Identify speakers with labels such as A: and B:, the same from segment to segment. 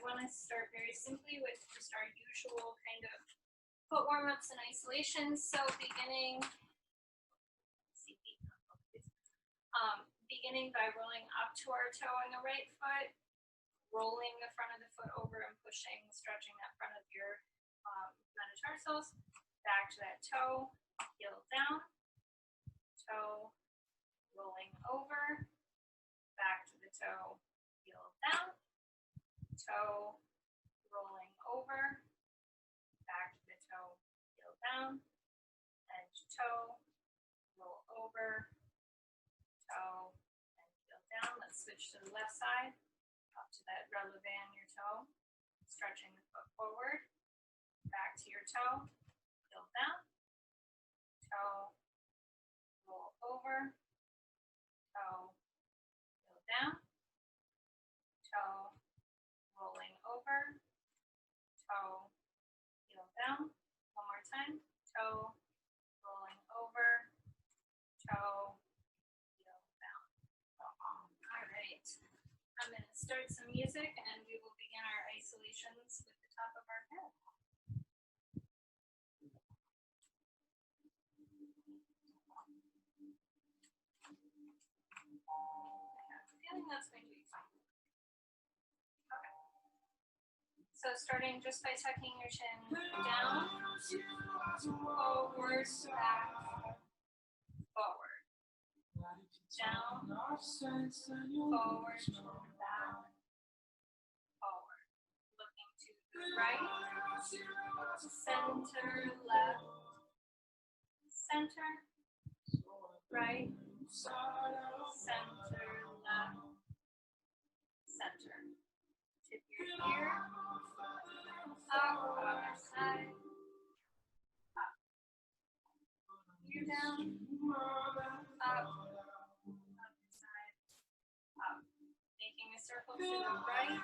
A: want to start very simply with just our usual kind of foot warm-ups and isolations. So beginning by rolling up to our toe on the right foot, rolling the front of the foot over and pushing, stretching that front of your metatarsals, back to that toe, heel down, toe, rolling over, back to the toe, heel down, toe, rolling over, back to the toe, heel down, edge toe, roll over, toe, and heel down. Let's switch to the left side, up to that releve in your toe, stretching the foot forward, back to your toe, heel down, toe, roll over, toe, heel down, toe, rolling over, toe, heel down. One more time, toe, rolling over, toe, heel down. All right, I'm going to start some music and we will begin our isolations with the top of our head. I have a feeling that's going to be fine. Okay. So starting just by tucking your chin down, forward, back, forward, down, forward, back, forward. Looking to the right, center, left, center, right, center, left, center. Tip your ear, up, other side, up. Ear down, up, other side, up. Making a circle to the right,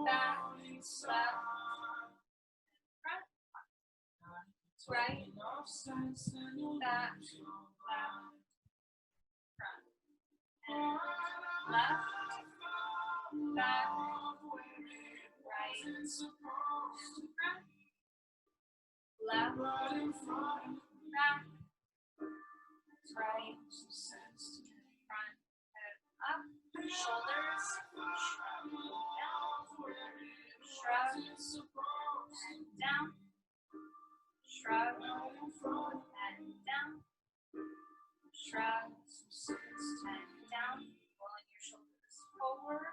A: back, left, front, right, back, left, front, and left, back, right, front, left, back, right, front, head up, shoulders, shrug, and down, shrug, and down, shrug, and down, rolling your shoulders forward.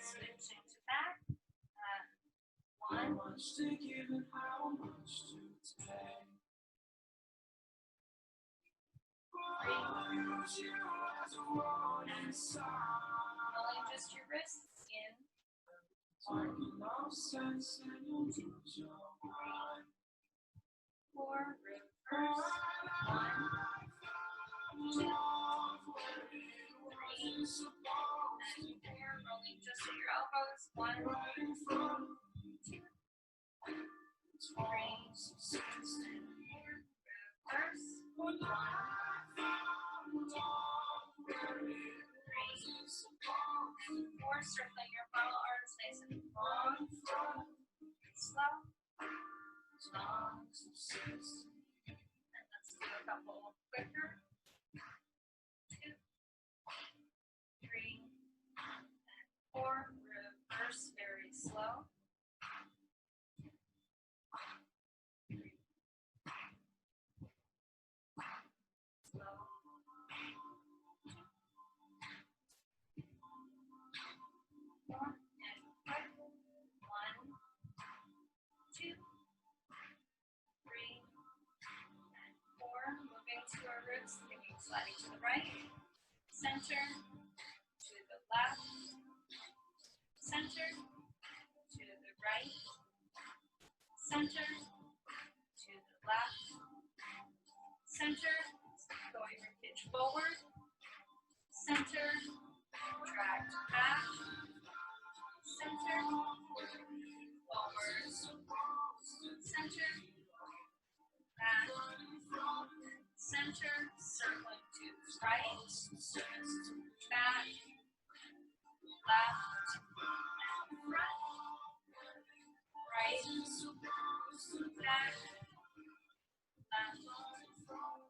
A: Switching to back. One, rolling just your wrists in. 1, 2, 3, 4, reverse. 1, 2, 3, and 4. Rolling just your elbows. 1, 2, 3, 4. Reverse. 1, 2, 3, 4. Circling your ball arms nice and long. Slow. And let's do a couple quicker. 2, 3, and 4. Reverse very slow. 3. Slow. 4 and quick. 1, 2, 3, and 4. Moving to our roots, thinking sliding to the right, center, to the left, center, to the right, center, to the left, center, going your pitch forward, center, drag back, center, forward, center, center, circling to the right, back, left, and front, right, back, left,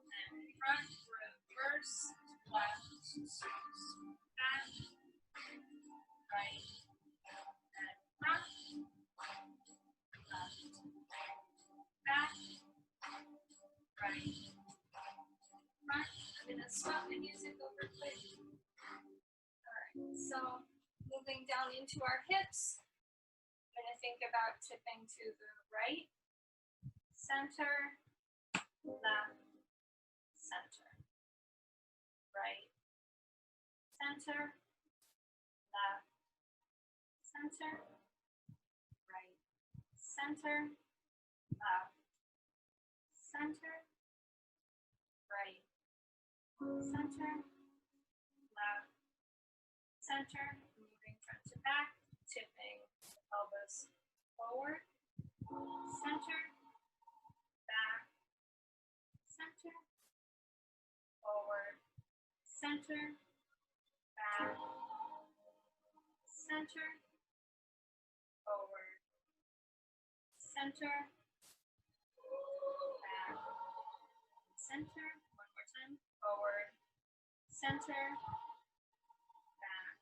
A: and front, reverse, left, back, right, and front, left, back, right, front. I'm going to swap the music over quick. Alright, so moving down into our hips, I'm going to think about tipping to the right, center, left, center, right, center, left, center, right, center, left, center, right, center, left, center, moving front to back, tipping the pelvis forward, center, back, center, forward, center, back, center, forward, center, back, center, one more time, forward, center, back,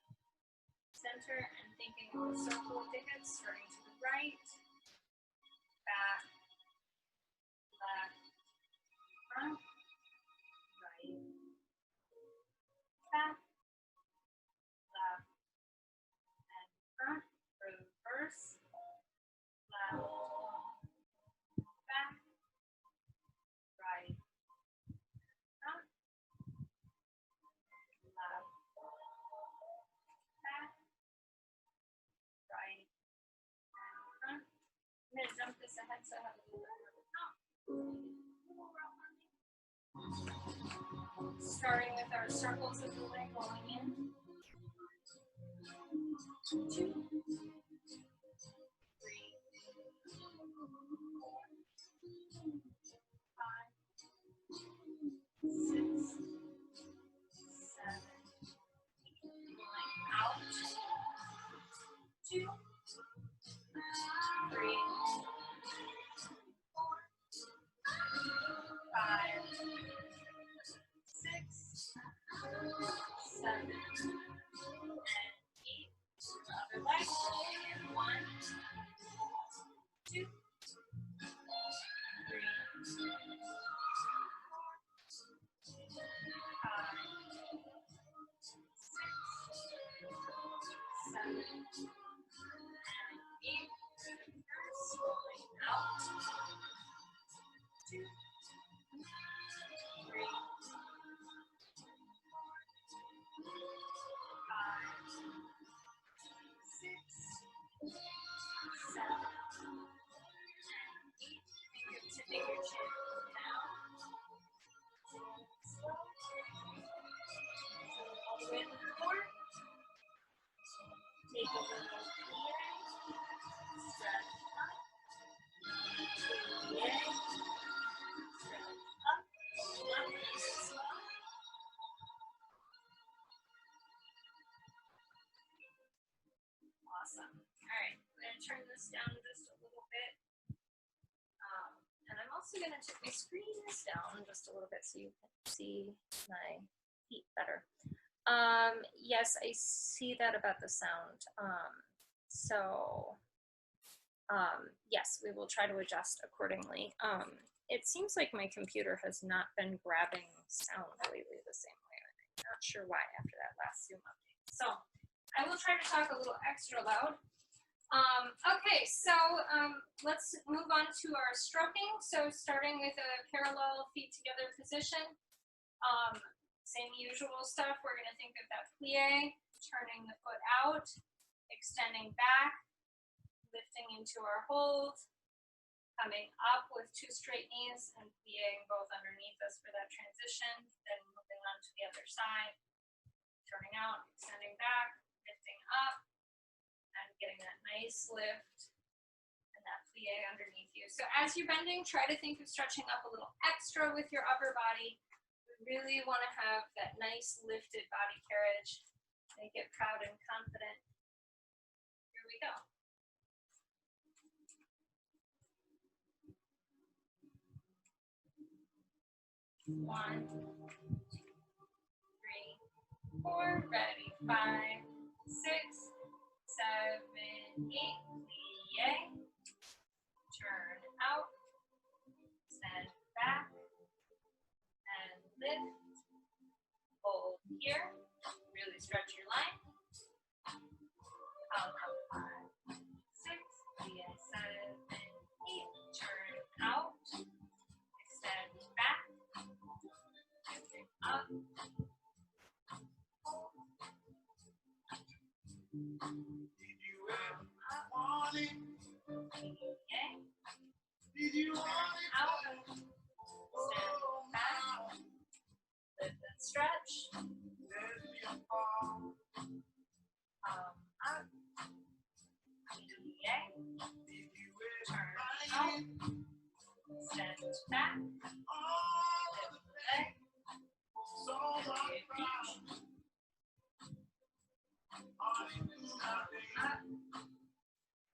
A: center, and thinking of the circle of the hips, starting to the right, back, left, front, right, back, left, and front, reverse, left, back, right, front, left, back, right, and front. I'm going to jump this ahead so I have a little bit more to count. Starting with our circles of the leg going in. 2, 3, 4, 5, 6, 7, going out. 2, 3, 4, 5, 6, 7, and 8. Other leg. 1, 2, 3, 4, 5, 6, 7, and 8. Reverse, rolling out. 2, 3, 4, 5, 6, 7, and 8. Finger to finger chin down. Slow. All the way to the floor. Take a little plie. Stretch up. Plie. Stretch up. Left and slow. Awesome. All right, I'm going to turn this down just a little bit. And I'm also going to take my screens down just a little bit so you can see my feet better. Yes, I see that about the sound. Yes, we will try to adjust accordingly. It seems like my computer has not been grabbing sound lately the same way. I'm not sure why after that last Zoom update. So I will try to talk a little extra loud. Okay, so let's move on to our stroking. So starting with a parallel feet together position. Same usual stuff. We're going to think of that plie, turning the foot out, extending back, lifting into our hold, coming up with 2 straight knees and plieing both underneath us for that transition, then moving on to the other side, turning out, extending back, lifting up, and getting that nice lift and that plie underneath you. So as you're bending, try to think of stretching up a little extra with your upper body. We really want to have that nice lifted body carriage. Make it proud and confident. Here we go. One, two, three, four. Ready. 5, 6, 7, 8. Plie. Turn out. Send back. And lift. Hold here. Really stretch your line. Out. 5, 6, 7, 8. Turn out. Extend back. Up.
B: Did you ever want it?
A: Okay.
B: Did you want it?
A: Out. Stand back. Lift and stretch.
B: Let me fall.
A: Up. Plie.
B: Did you ever
A: Turn
B: find
A: out.
B: it?
A: Stand back.
B: All
A: Lift
B: the
A: the leg.
B: so
A: And
B: much
A: reach.
B: hallelujah.
A: Up.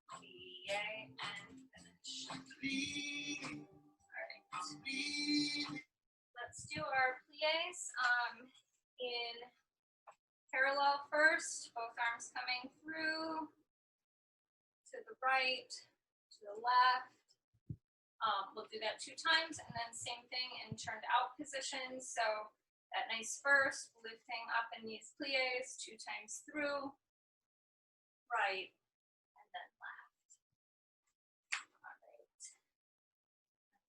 A: Plie and finish.
B: Bleed,
A: Alright.
B: bleed.
A: Let's do our plies in parallel first, both arms coming through to the right, to the left. We'll do that 2 times and then same thing in turned out position. So that nice first, lifting up in these plies 2 times through, right, and then left. All right.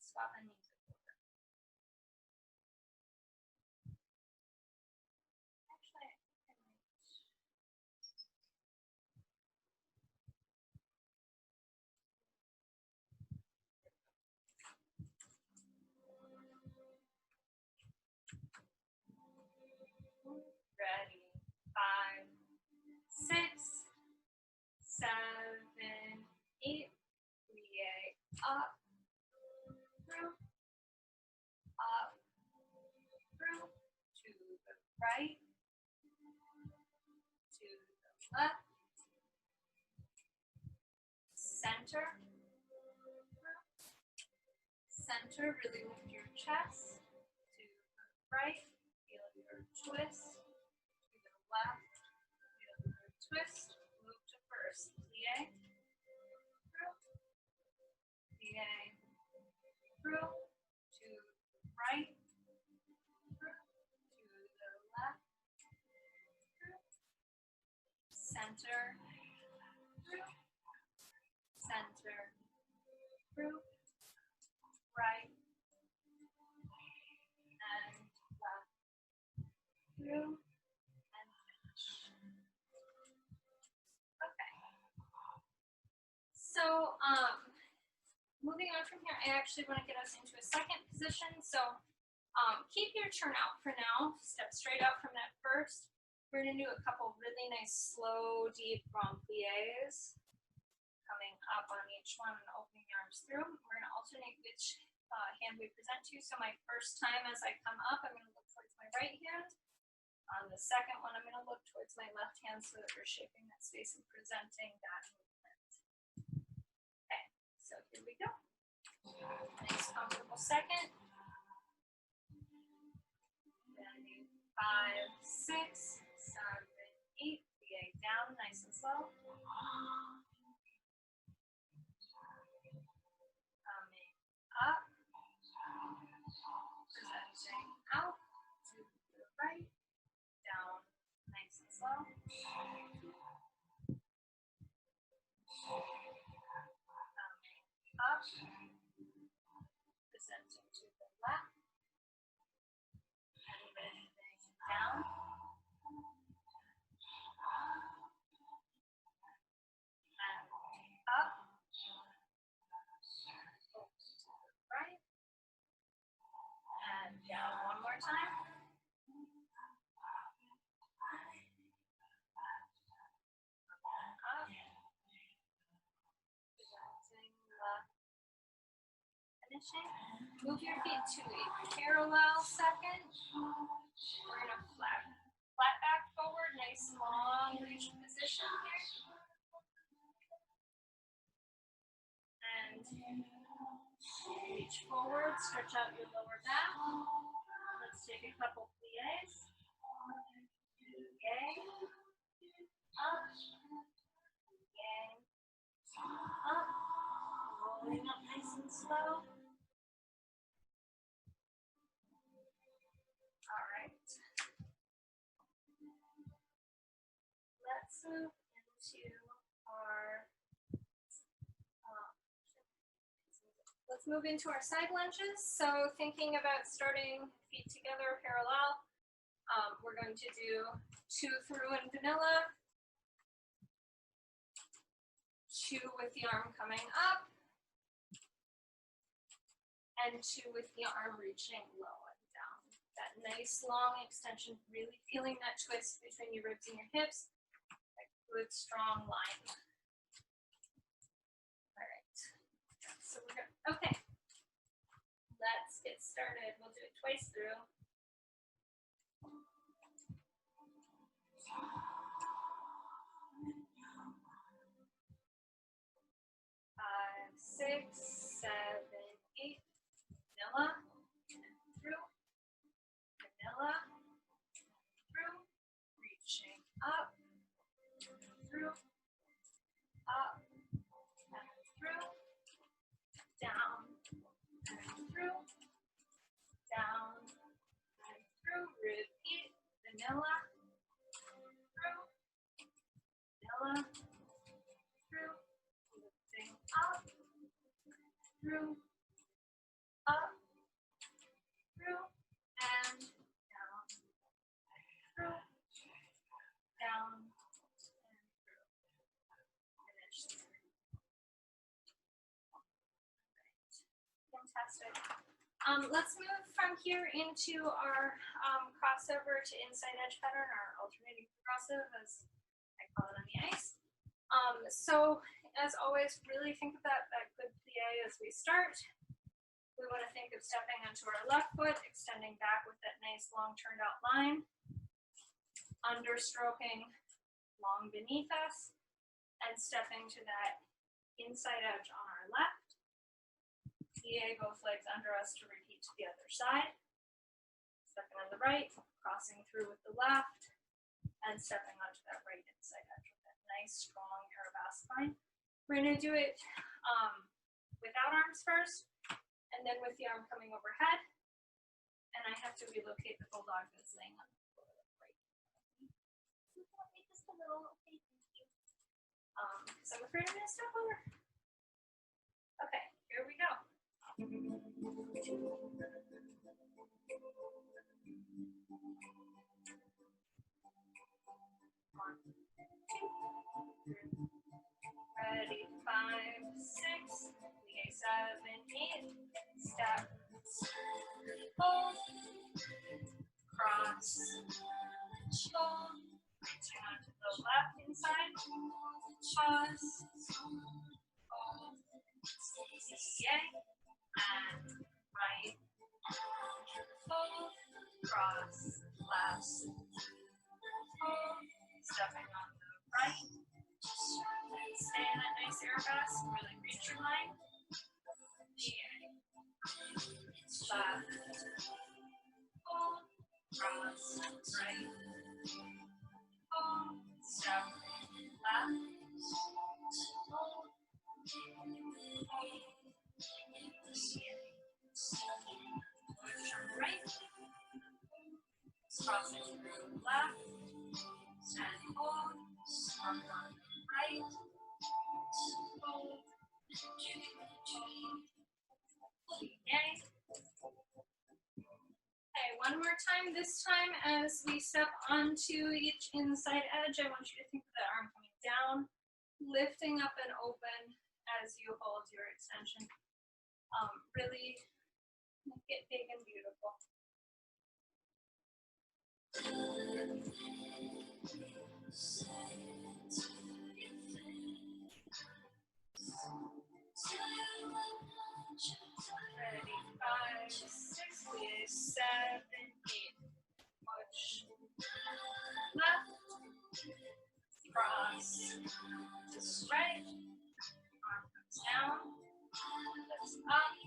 A: Swap my knees over. Actually, I think I might. Ready. 5, 6, 7, 8. Plie up, through, up, through, to the right, to the left, center, center, really lift your chest, to the right, feel your twist, to the left, feel your twist, move to first, plie, through, plie, through, to the right, through, to the left, through, center, through, center, through, right, and left, through, and finish. Okay. So, moving on from here, I actually want to get us into a second position. So, keep your turn out for now. Step straight out from that first. We're going to do a couple really nice, slow, deep grand plies. Coming up on each one and opening your arms through. We're going to alternate which hand we present to. So my first time as I come up, I'm going to look towards my right hand. On the second one, I'm going to look towards my left hand so that we're shaping that space and presenting that movement. Okay, so here we go. Nice, comfortable second. Ready, 5, 6, 7, 8. Plie down, nice and slow. Coming up, presenting out to the right, down, nice and slow. Coming up, presenting to the left, and lifting down. And up, right, and down one more time. Up, presenting left, and finishing. Move your feet to a parallel second. We're gonna flat back forward, nice long reach position here. And reach forward, stretch out your lower back. Let's take a couple pliés. Yay. Up. Yay. Up. Rolling up nice and slow. All right. Let's move into our side lunges. So thinking about starting feet together parallel, we're going to do 2 through in vanilla, 2 with the arm coming up, and 2 with the arm reaching low and down. That nice long extension, really feeling that twist between your ribs and your hips. That good strong line. All right. So we're good. Okay. Let's get started. We'll do it twice through. 5, 6, 7, 8. Vanilla. Through. Vanilla. Through. Reaching up. Through. Up. And through. Down. And through. Down. And through. Repeat. Vanilla. Through. Vanilla. Through. Lifting up. Through. Up. Through. And down. Through. Down. And through. Finish. Fantastic. Let's move from here into our crossover to inside edge pattern, our alternating progressive, as I call it on the ice. So as always, really think about that good plie as we start. We want to think of stepping onto our left foot, extending back with that nice long turned out line, understroking long beneath us, and stepping to that inside edge on our left. Plie both legs under us to repeat to the other side. Stepping on the right, crossing through with the left, and stepping onto that right inside edge with that nice strong Arabesque line. We're going to do it without arms first, and then with the arm coming overhead. And I have to relocate the bulldog that's laying on the floor right now. So let me just a little, okay, thank you. Because I'm afraid I'm going to step over. Okay, here we go. 1, 2. Ready, 5, 6, plie 7, 8, step, hold, cross, hold, reaching onto the left inside, pause, hold, yay, and right, hold, cross, left, hold, stepping on the right, stay in that nice Arabesque, really reach your line. Left, hold, cross, right, hold, step, left, hold, push on right, crossing through left, and hold, on right, hold, yay. Okay, one more time. This time as we step onto each inside edge, I want you to think of the arm coming down, lifting up and open as you hold your extension. Really make it big and beautiful. cross to the right, arm comes down, lifts up,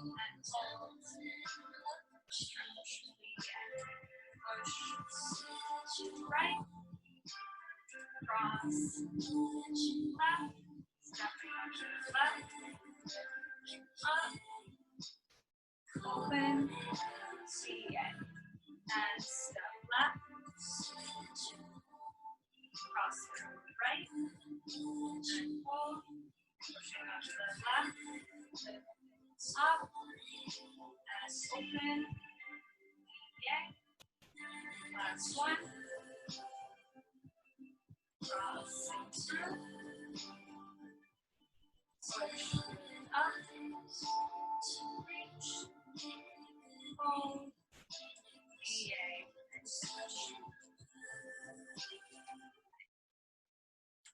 A: and hold, stretch, push, to the right, cross, left, stepping up to the left, up, open, CA, and step left, cross to the right, and hold, pushing up to the left, up, and open, CA, last one, crossing through, push up, reach, hold, EA, and switch.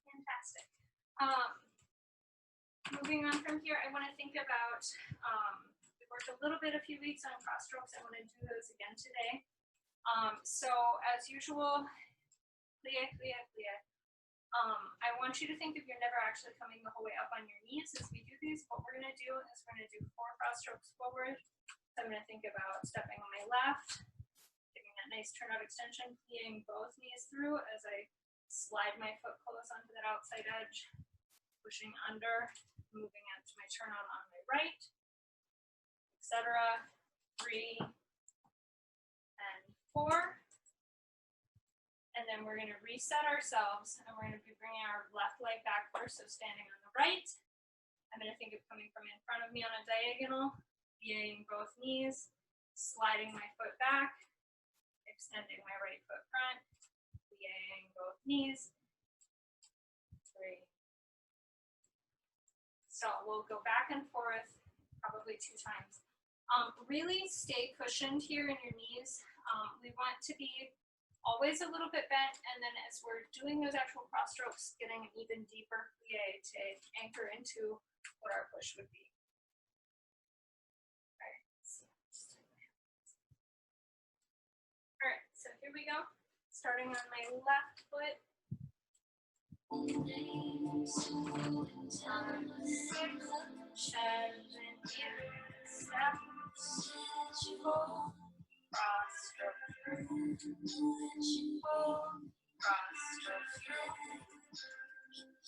A: Fantastic. Moving on from here, I want to think about, we worked a little bit a few weeks on cross strokes. I want to do those again today. So as usual, plie, plie, plie. I want you to think if you're never actually coming the whole way up on your knees as we do these. What we're going to do is we're going to do 4 cross strokes forward. So I'm going to think about stepping on my left, taking that nice turnout extension, plieing both knees through as I slide my foot close onto that outside edge, pushing under, moving into my turnout on my right, etc. 3 and 4. And then we're going to reset ourselves, and we're going to be bringing our left leg back first, so standing on the right. I'm going to think of coming from in front of me on a diagonal, plieing both knees, sliding my foot back, extending my right foot front, plieing both knees. 3. So we'll go back and forth probably 2 times. Really stay cushioned here in your knees. We want to be always a little bit bent, and then as we're doing those actual cross strokes, getting an even deeper plie to anchor into what our push would be. All right, so here we go. Starting on my left foot. 6, 7, 8, step, pull, cross stroke through, pull, cross stroke through,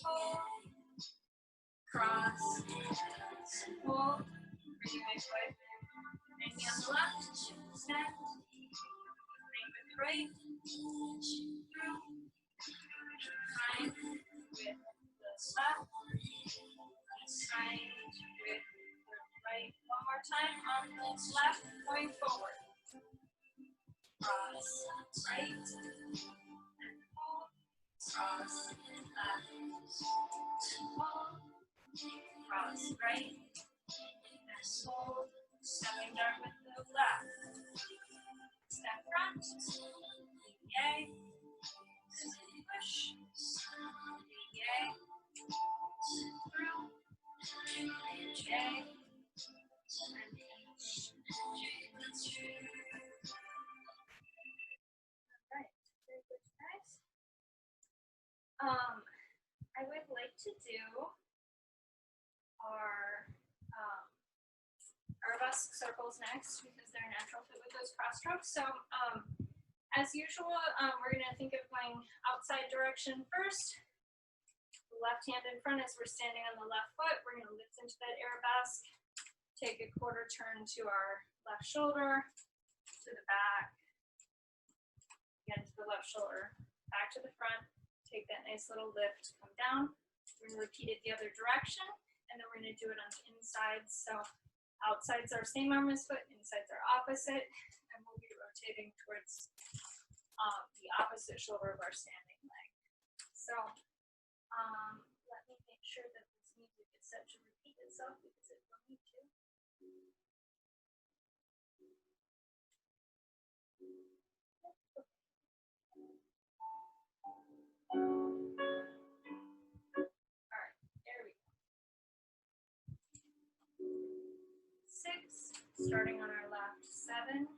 A: pull, cross, pull, bring my foot, bring me on the left, step, bring with the right, through, side with the left, side with the right. One more time on the left, going forward. Cross, right, and pull, cross, left, pull, cross, right, and pull, stepping down with the left. Step front, yay, push, yay, through, yay, and I would like to do our arabesque circles next because they're a natural fit with those cross strokes. So as usual, we're going to think of going outside direction first. Left hand in front as we're standing on the left foot. We're going to lift into that arabesque. Take a quarter turn to our left shoulder, to the back, again to the left shoulder, back to the front. Take that nice little lift, come down. We're going to repeat it the other direction, and then we're going to do it on the insides. So outsides are same arm as foot, insides are opposite, and we'll be rotating towards the opposite shoulder of our standing leg. So let me make sure that this music is set to repeat itself because it will need to. Alright, there we go. 6, starting on our left, 7,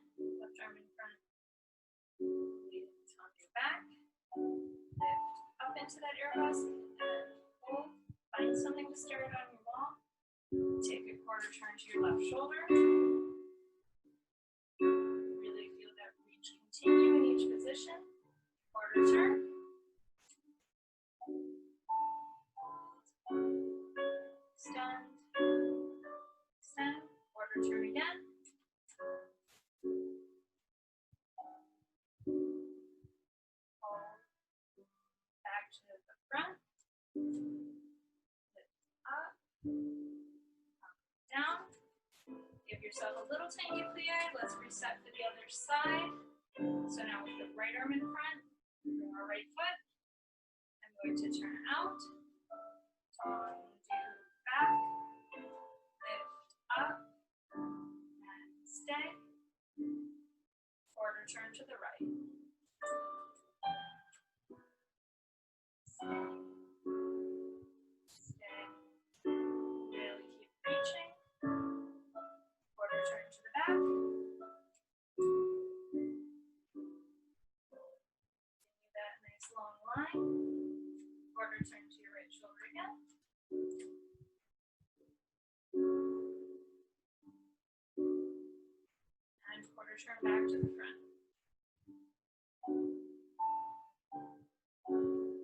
A: left arm in front, lead it on your back, lift into that air vest and hold. Find something to stare at on your wall. Take a quarter turn to your left shoulder. Really feel that reach continue in each position. Quarter turn. Extend. Extend. Quarter turn again. Hold. Back to the front. Lift up. Down. Give yourself a little tiny plie. Let's reset for the other side. So now with the right arm in front, bring our right foot. I'm going to turn out. Undo back. Lift up. And stay. Quarter turn to the right. Stay. Stay. Really keep reaching. Quarter turn to the back. Continue that nice long line. Quarter turn to your right shoulder again. And quarter turn back to the front.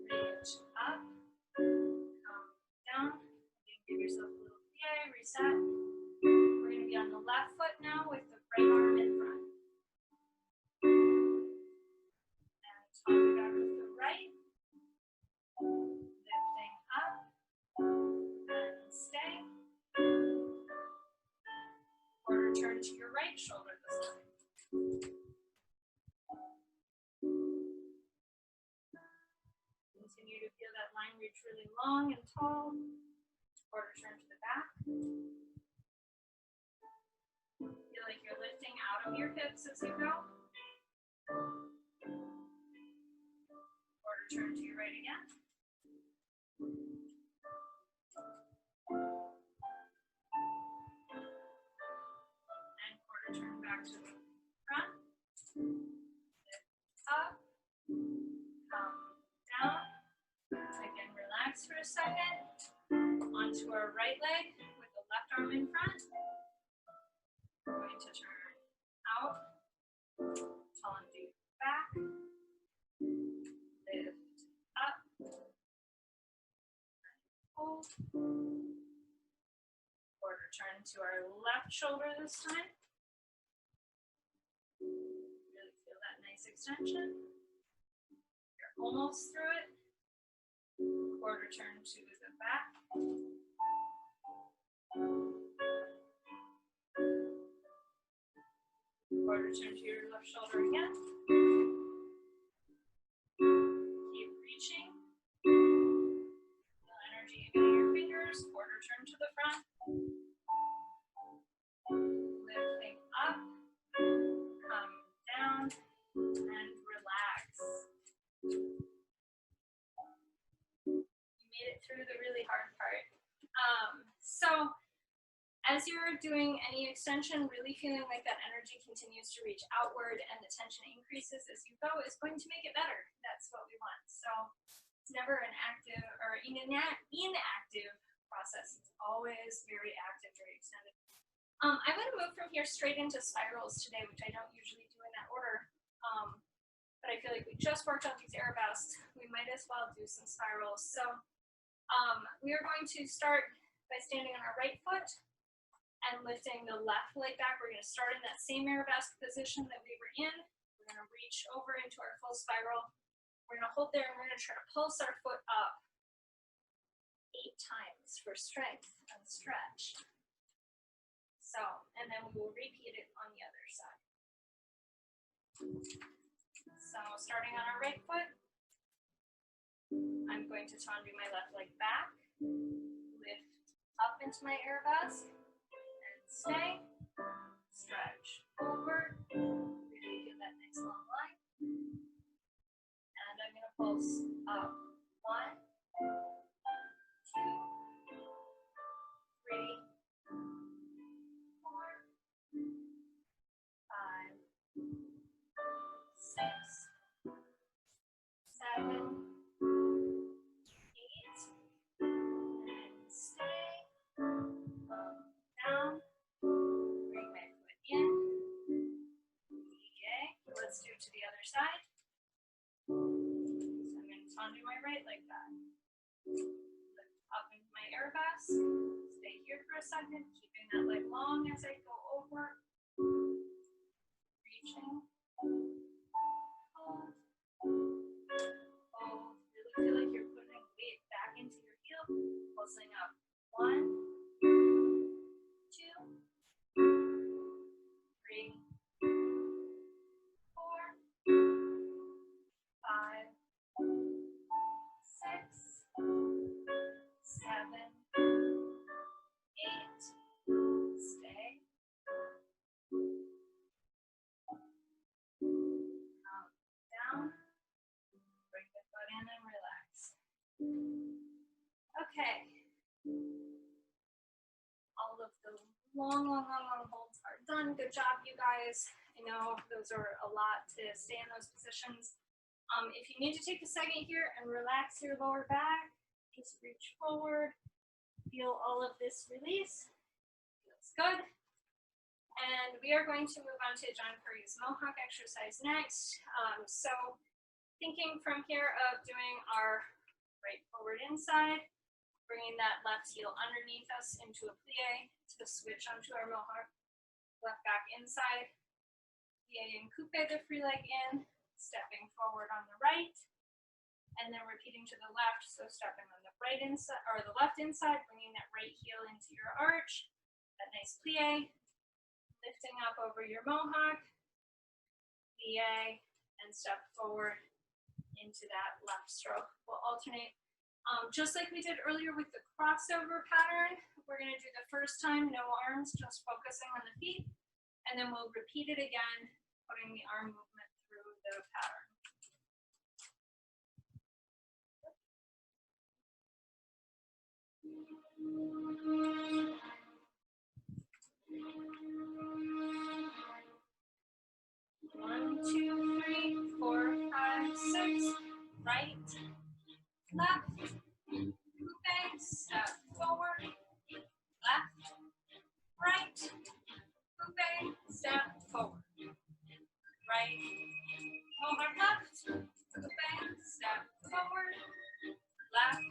A: Reach up. Come down. Again, give yourself a little plie, reset. We're going to be on the left foot now with the right arm in front. And talk back with the right. Lifting up. And stay. Quarter turn to your right shoulder this time. Continue to feel that line reach really long and tall. Quarter turn to the back. Feel like you're lifting out of your hips as you go. Quarter turn to your right again. And quarter turn back to the front. Lift up. Come down. Again, relax for a second. Onto our right leg with the left arm in front. We're going to turn out. Undo back. Lift up. Hold. Quarter turn to our left shoulder this time. Really feel that nice extension. You're almost through it. Quarter turn to the back. Quarter turn to your left shoulder again. Keep reaching. Feel energy in your fingers. Quarter turn to the front. Lifting up. Come down. And relax. You made it through the really hard part. So as you're doing any extension, really feeling like that energy continues to reach outward and the tension increases as you go is going to make it better. That's what we want. So it's never an active or inactive process. It's always very active, very extended. I'm going to move from here straight into spirals today, which I don't usually do in that order. But I feel like we just worked on these air vests. We might as well do some spirals. So we are going to start by standing on our right foot and lifting the left leg back. We're going to start in that same air vest position that we were in. We're going to reach over into our full spiral. We're going to hold there and we're going to try to pulse our foot up 8 times for strength and stretch. So, and then we will repeat it on the other side. So starting on our right foot, I'm going to undo my left leg back, lift up into my air vest, and stay, stretch over, really get that nice long line, and I'm going to pulse up 1, 2, 3, 4, 5, 6, 7, 8, other side. So I'm going to undo my right like that. Lift up into my air vest. Stay here for a second, keeping that leg long as I go over. Reaching. Hold. Hold. Really feel like you're putting weight back into your heel. Pulsing up. 1, 2, 3, 4, 5, 6, 7, 8. Stay. Come down. Bring the foot in and relax. Okay. All of the long holds are done. Good job, you guys. I know those are a lot to stay in those positions. If you need to take a second here and relax your lower back, just reach forward. Feel all of this release. Feels good. And we are going to move on to John Curry's Mohawk exercise next. So thinking from here of doing our right forward inside, bringing that left heel underneath us into a plie to switch onto our Mohawk. Left back inside, plie and coupe the free leg in, stepping forward on the right, and then repeating to the left, so stepping on the right inside, or the left inside, bringing that right heel into your arch, that nice plie, lifting up over your Mohawk, plie, and step forward into that left stroke. We'll alternate. Just like we did earlier with the crossover pattern, we're going to do the first time, no arms, just focusing on the feet, and then we'll repeat it again, putting the arm movement through the pattern. 1, 2, 3, 4, 5, 6. Right, left, coupe, step forward, left, right, coupe, step forward. Right, Mohawk left, coupe, step forward, left,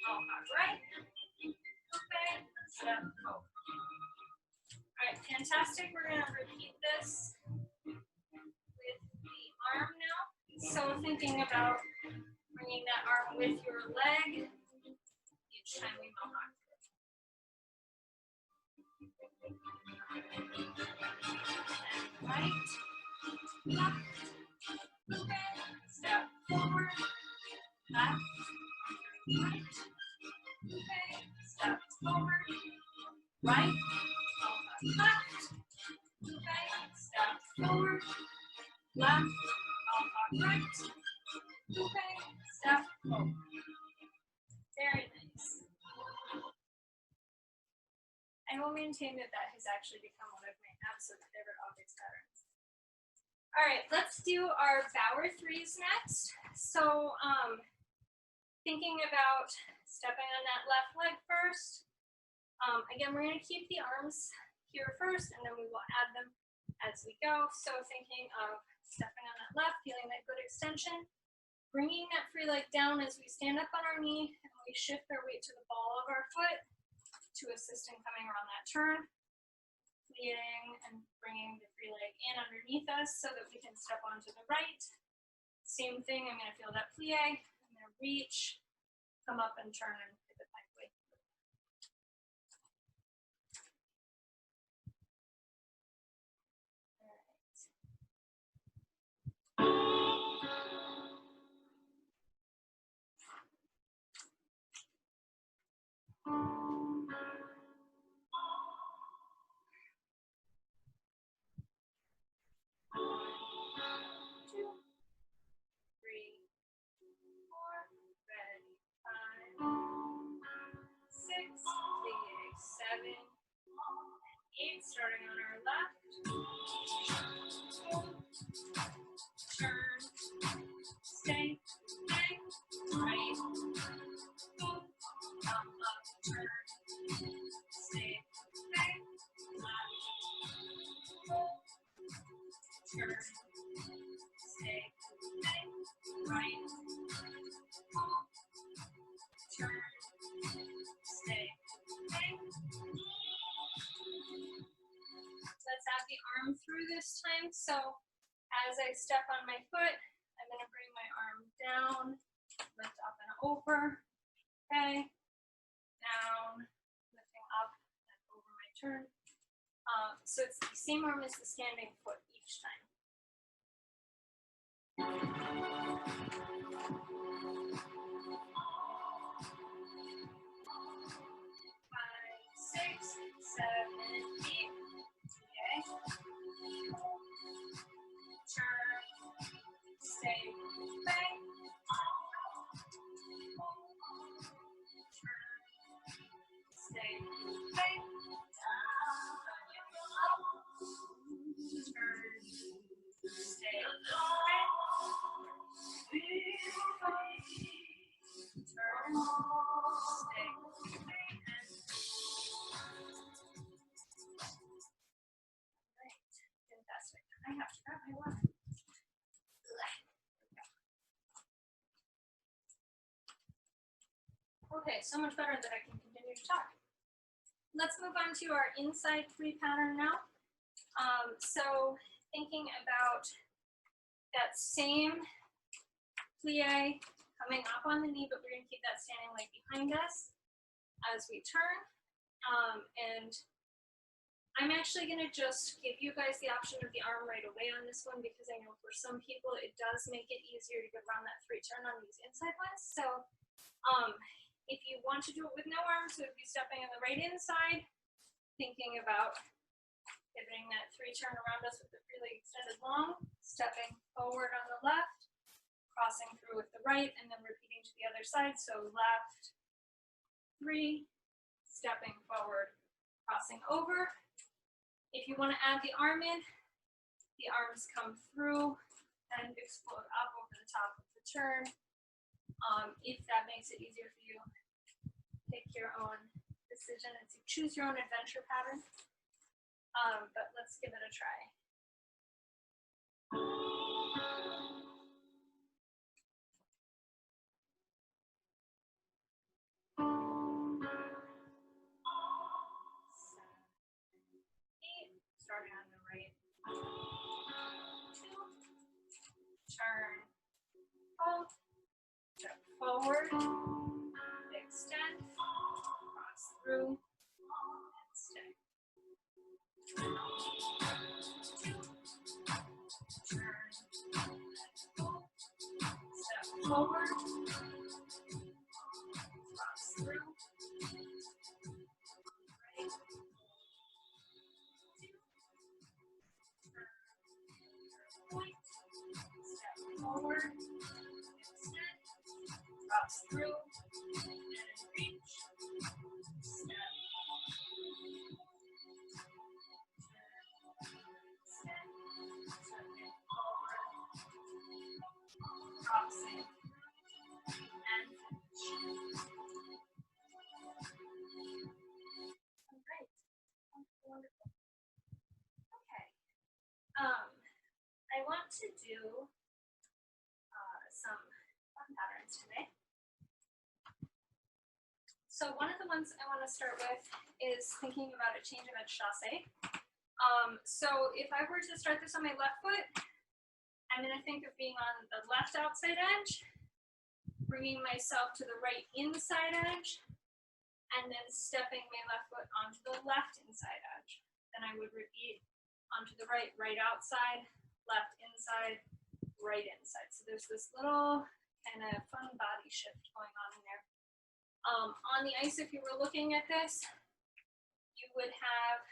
A: Mohawk right, coupe, step forward. All right, fantastic. We're going to repeat this with the arm now. So thinking about bringing that arm with your leg each time we Mohawk. And right, left, coupe, step forward, left, right, coupe, step forward, right, left, coupe, step forward, left, right, coupe, step forward. Very nice. I will maintain that that has actually become one of my absolute favorite objects patterns. All right, let's do our Bower threes next. So thinking about stepping on that left leg first. Again, we're going to keep the arms here first, and then we will add them as we go. So thinking of stepping on that left, feeling that good extension, bringing that free leg down as we stand up on our knee, and we shift our weight to the ball of our foot to assist in coming around that turn, plieing and bringing the free leg in underneath us so that we can step onto the right. Same thing, I'm going to feel that plie, I'm going to reach, come up and turn and pivot my way. Starting on our left, turn, stay, right, come up, turn, stay, left, turn, stay, the arm through this time. So as I step on my foot, I'm going to bring my arm down, lift up and over. Okay, down, lifting up and over my turn. So it's the same arm as the standing foot each time. 5, 6, 7, 8. Okay. Turn, stay, bang. Turn, stay, bang. Turn, stay, bang. Turn, stay, bang. Great, fantastic. I have to grab my water. Okay, so much better that I can continue to talk. Let's move on to our inside 3 pattern now. So thinking about that same plie coming up on the knee, but we're going to keep that standing leg behind us as we turn. And I'm actually going to just give you guys the option of the arm right away on this one, because I know for some people it does make it easier to get around that 3 turn on these inside ones. So if you want to do it with no arm, so if you're stepping on the right inside, thinking about pivoting that 3 turn around us with the free leg extended long, stepping forward on the left, crossing through with the right, and then repeating to the other side. So left, 3, stepping forward, crossing over. If you want to add the arm in, the arms come through and explode up over the top of the turn. If that makes it easier for you, pick your own decision. It's a choose your own adventure pattern. But let's give it a try. Starting on the right. 2, turn, hold, step forward, extend, cross through, and stay. 2, turn, hold, step forward, cross through, right. Point, step forward, extend, cross through, and reach, step, extend, stepping forward, crossing through, and finish. All right, wonderful. Okay. I want to do some fun patterns today. So one of the ones I want to start with is thinking about a change of edge chasse. So if I were to start this on my left foot, I'm going to think of being on the left outside edge, bringing myself to the right inside edge, and then stepping my left foot onto the left inside edge. Then I would repeat onto the right, right outside, left inside, right inside. So there's this little kind of fun body shift going on in there. On the ice, if you were looking at this, you would have,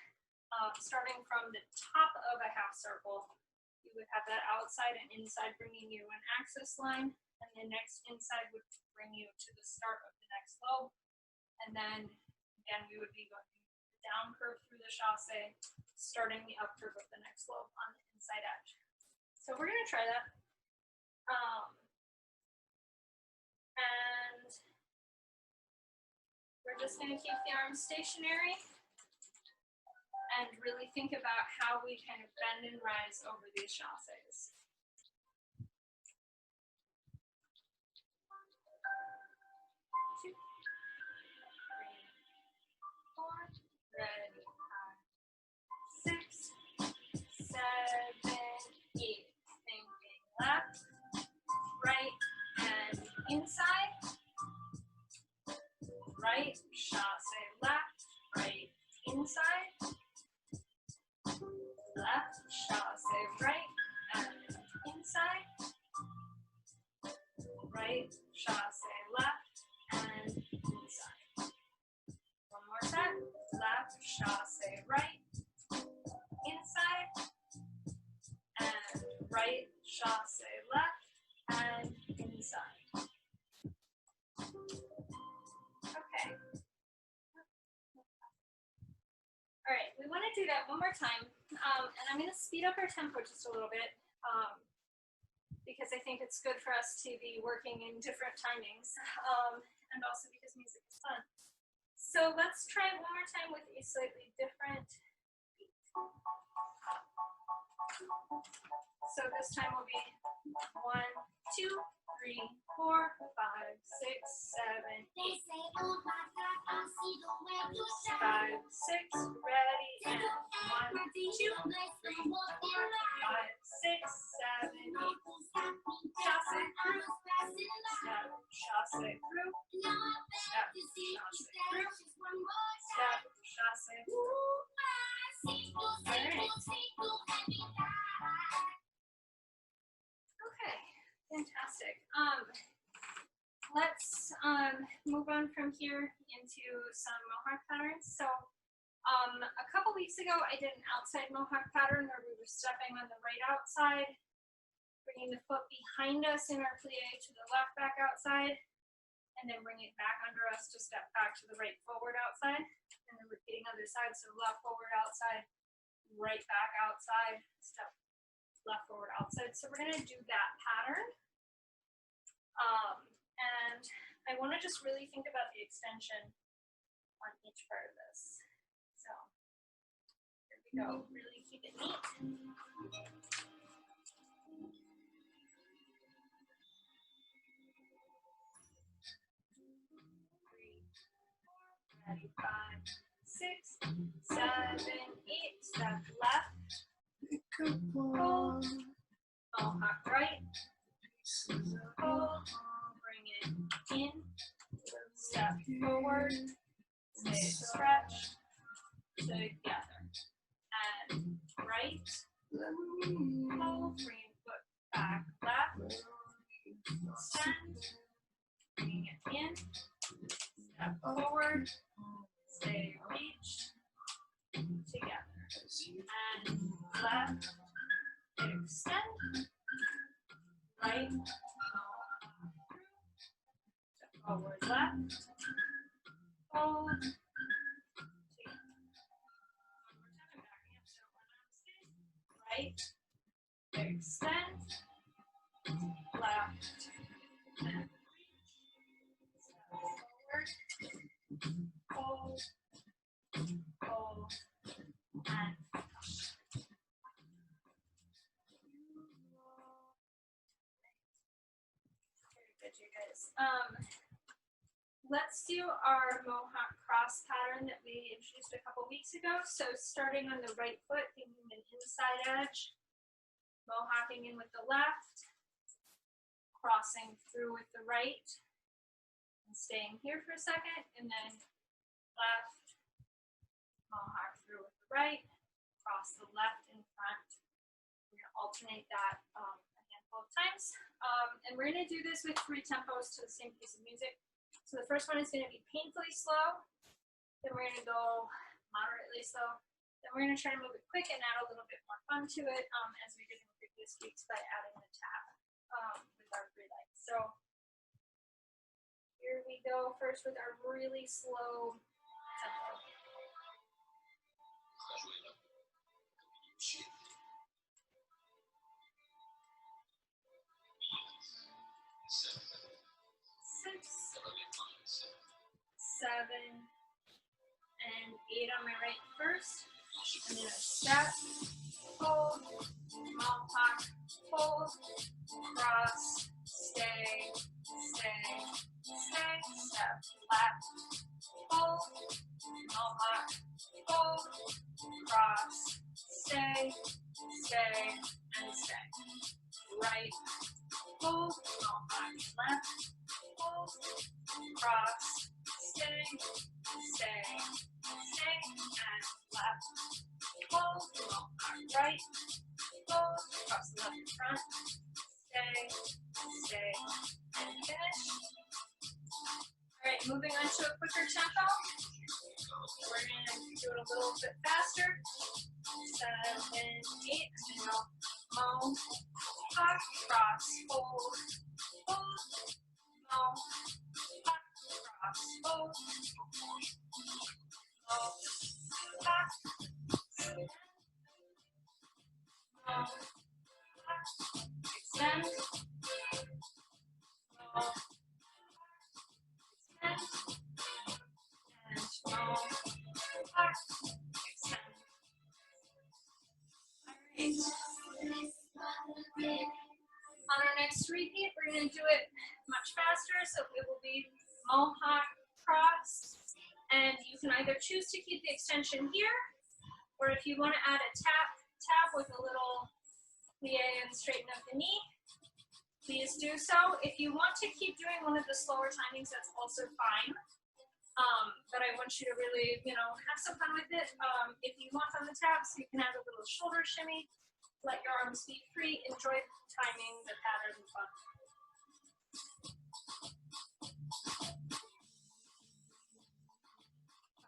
A: starting from the top of a half circle, you would have that outside and inside bringing you an axis line, and the next inside would bring you to the start of the next lobe. And then again, we would be going the down curve through the chasse, starting the up curve of the next lobe on the inside edge. So we're going to try that. And we're just going to keep the arms stationary and really think about how we kind of bend and rise over these chasses. 2, 3, 4, ready, 5, 6, chasse right, and inside. Right, chasse left, and inside. One more set. Left, chasse right, inside, and right, chasse left, and inside. Okay. All right, we want to do that one more time, and I'm going to speed up our tempo just a little bit, because I think it's good for us to be working in different timings, and also because music is fun. So let's try it one more time with a slightly different beat. So this time will be 1, 2, 3, 4, 5, 6, 7, 8. 5, 6, ready, and 1, 2, 3, 4, 5, 6, 7, 8. Chasse through, step, chasse through, step, chasse through, step, chasse through. All right. Okay, fantastic. Let's move on from here into some Mohawk patterns. So a couple weeks ago, I did an outside Mohawk pattern where we were stepping on the right outside, bringing the foot behind us in our plie to the left back outside, and then bring it back under us to step back to the right forward outside, and then repeating other side, so left forward outside, right back outside, step left forward outside. So we're gonna do that pattern. And I wanna just really think about the extension on each part of this. So here we go, really keep it neat. Ready, 5, 6, 7, 8. Step left. Hold. Mohawk right. Hold. Bring it in. Step forward. Stay stretch. Together. And right. Hold. Bring foot back left. Stand. Bring it in. Step forward. Stay reach. Together. And left. Extend. Right. Step forward left. Hold. Together. One more time. I'm backing up so one arm stays. Right. Extend. Left. And step forward. Hold. Hold. And very good, you guys. Let's do our Mohawk cross pattern that we introduced a couple weeks ago. So starting on the right foot, thinking an inside edge, Mohawking in with the left, crossing through with the right, and staying here for a second, and then left, Mohawk through with the right, cross the left in front. We're going to alternate that a handful of times. And we're going to do this with 3 tempos to the same piece of music. So the first one is going to be painfully slow. Then we're going to go moderately slow. Then we're going to try to move it quick and add a little bit more fun to it, as we did in previous weeks by adding the tap with our 3 legs. So here we go first with our really slow tempo. 6, 7, and 8 on my right first. And then a step, hold, Mohawk, hold, cross, stay, stay, stay, step left, hold, Mohawk, hold, cross, stay, stay, and stay. Right, hold, Mohawk, left, hold, cross, stay, stay, stay, and left, hold, long arm right, hold, cross the left front, stay, stay, and finish. All right, moving on to a quicker tempo. We're going to do it a little bit faster. 7, 8, exhale, mo, hop, cross, hold, hold, mo, hop, cross, hold, mo, hop, extend, mo, hop, extend, mo, extend, and mo, hop, extend. On our next repeat, we're going to do it much faster, so it will be mohawk cross, and you can either choose to keep the extension here, or if you want to add a tap with a little plie and straighten up the knee, please do so. If you want to keep doing one of the slower timings, that's also fine. But I want you to really, have some fun with it. If you want on the taps, you can add a little shoulder shimmy, let your arms be free, enjoy the timing, the pattern, the fun.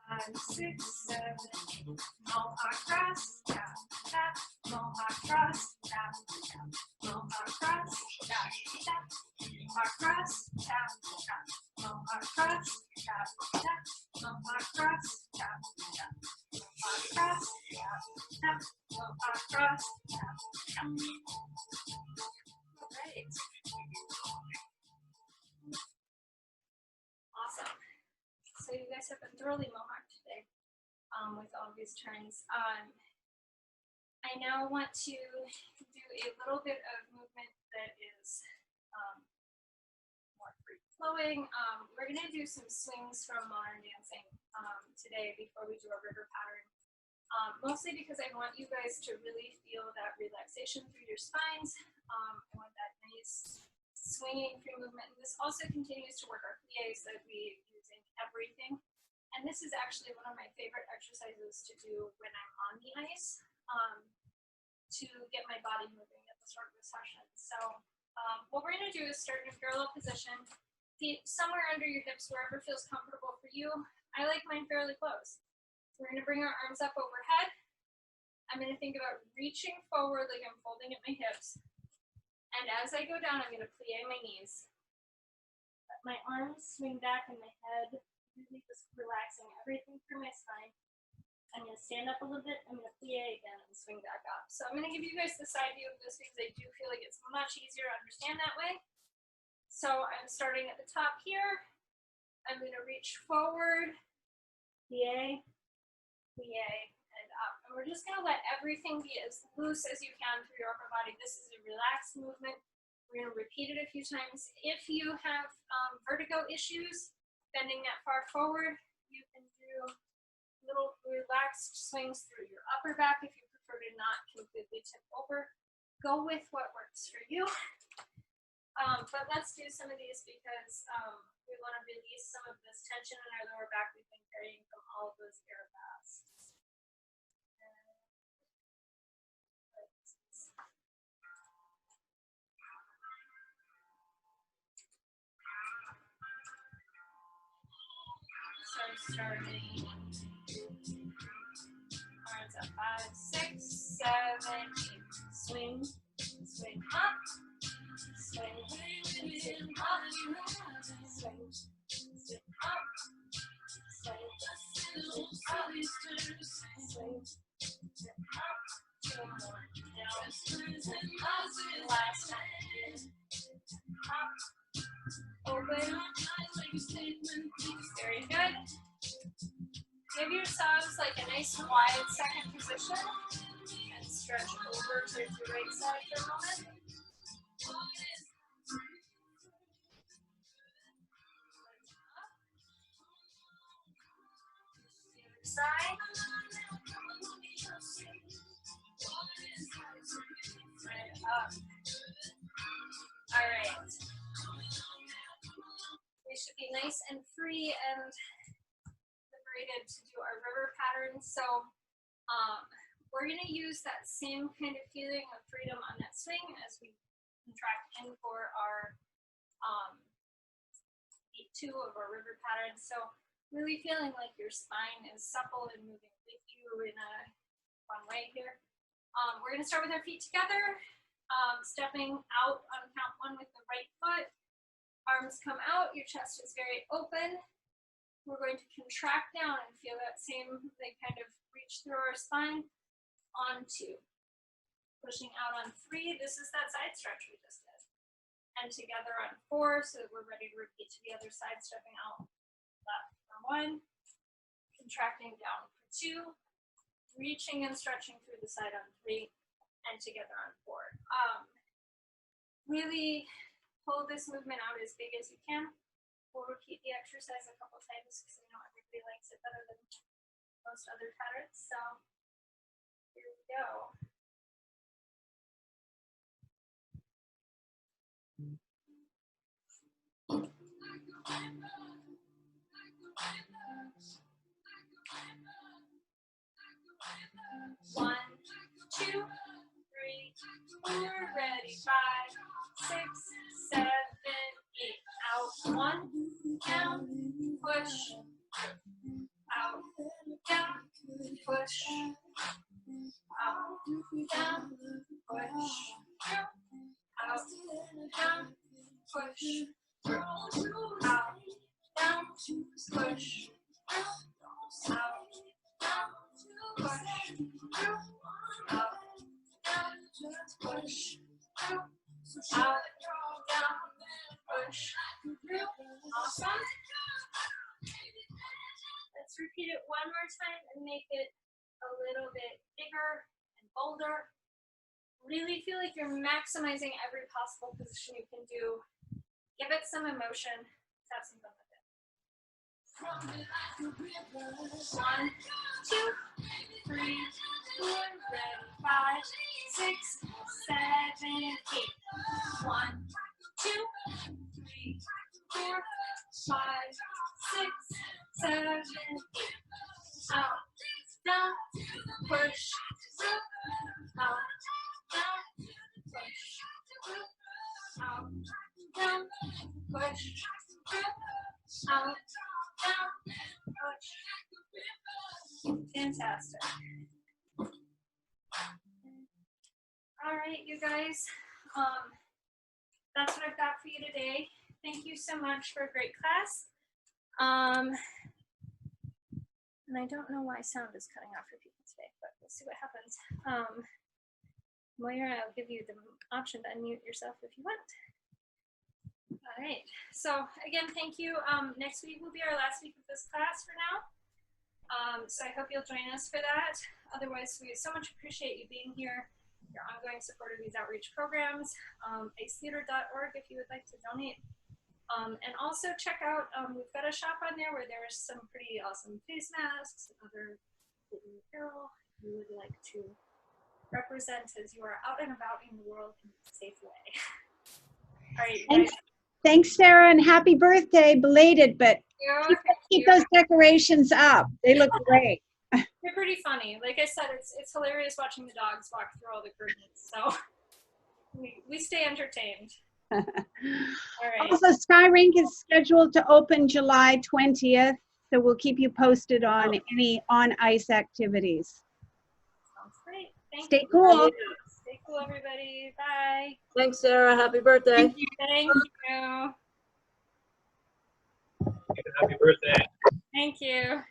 A: 5, 6, 7, 8. Mohawk cross, tap, tap, mohawk cross, tap, tap, mohawk cross, tap, tap, mohawk cross, tap, tap, mohawk cross, tap, tap, mohawk cross, tap, tap, mohawk cross, tap, tap, mohawk cross, tap, tap. All right. Awesome. So you guys have been thoroughly mohawked today with all these turns. I now want to do a little bit of movement that is more free-flowing. We're going to do some swings from modern dancing today before we do our river pattern. Mostly because I want you guys to really feel that relaxation through your spines. I want that nice swinging free movement. And this also continues to work our plies that we use in everything. And this is actually one of my favorite exercises to do when I'm on the ice to get my body moving at the start of the session. So what we're going to do is start in a parallel position, feet somewhere under your hips, wherever feels comfortable for you. I like mine fairly close. We're going to bring our arms up overhead. I'm going to think about reaching forward like I'm folding at my hips. And as I go down, I'm going to plie my knees. Let my arms swing back in my head, really just relaxing everything through my spine. I'm going to stand up a little bit, I'm going to plie again and swing back up. So I'm going to give you guys the side view of this because I do feel like it's much easier to understand that way. So I'm starting at the top here. I'm going to reach forward, plie, plie, and up. And we're just going to let everything be as loose as you can through your upper body. This is a relaxed movement. We're going to repeat it a few times. If you have vertigo issues, bending that far forward, you can do little relaxed swings through your upper back if you prefer to not completely tip over. Go with what works for you. But let's do some of these because we want to release some of this tension in our lower back we've been carrying from all of those air baths. So starting arms up, 5, 6, 7, 8. Swing, swing up, swing, swing up, swing, swing up, swing, swing, swing up, 2 more, down, last time, up, open, very good. Give yourselves like a nice wide second position and stretch over to the right side for a moment. The other side. Right up. All right. They should be nice and free and excited to do our river pattern. So we're going to use that same kind of feeling of freedom on that swing as we contract in for our beat 2 of our river pattern. So really feeling like your spine is supple and moving with you in a fun way here. We're going to start with our feet together, stepping out on count 1 with the right foot. Arms come out, your chest is very open. We're going to contract down and feel that same, like, kind of reach through our spine on 2. Pushing out on 3, this is that side stretch we just did. And together on 4, so that we're ready to repeat to the other side, stepping out left for 1, contracting down for 2, reaching and stretching through the side on 3, and together on 4. Really pull this movement out as big as you can. We'll repeat the exercise a couple times because I know everybody likes it better than most other patterns. So here we go. One, 2, 3, 4, ready, 5, 6, 7, 8. Out, 1, down, push, out, down, push, out, down, push, out, down, push, out, down, push, out, down, push, out, down, push, out, down, push. Awesome. Let's repeat it one more time and make it a little bit bigger and bolder. Really feel like you're maximizing every possible position you can do. Give it some emotion. Have some fun with it. 1, 2, 3, 4, ready, 5, 6, 7, 8. 1, 2, 3, 4, 5, 6, 7, 8. Out, down, push, out, down, push, out, down, push, out, down, push. Fantastic. All right, you guys. That's what I've got for you today. Thank you so much for a great class. And I don't know why sound is cutting off for people today, but we'll see what happens. Moira, I'll give you the option to unmute yourself if you want. All right, so again, thank you. Next week will be our last week of this class for now. So I hope you'll join us for that. Otherwise, we so much appreciate you being here, your ongoing support of these outreach programs, acetheater.org if you would like to donate. And also check out, we've got a shop on there where there's some pretty awesome face masks and other apparel you would like to represent as you are out and about in the world in a safe way. All right, guys.
C: Thanks, Sarah, and happy birthday, belated, but keep those decorations up. They look great.
A: They're pretty funny. Like I said, it's hilarious watching the dogs walk through all the curtains, so we stay entertained. All right.
C: Also, Sky Rink is scheduled to open July 20th, so we'll keep you posted on any on-ice activities.
A: Sounds great.
C: Stay cool.
A: Stay cool, everybody. Bye.
D: Thanks, Sarah. Happy birthday.
A: Thank you.
B: Happy birthday.
A: Thank you.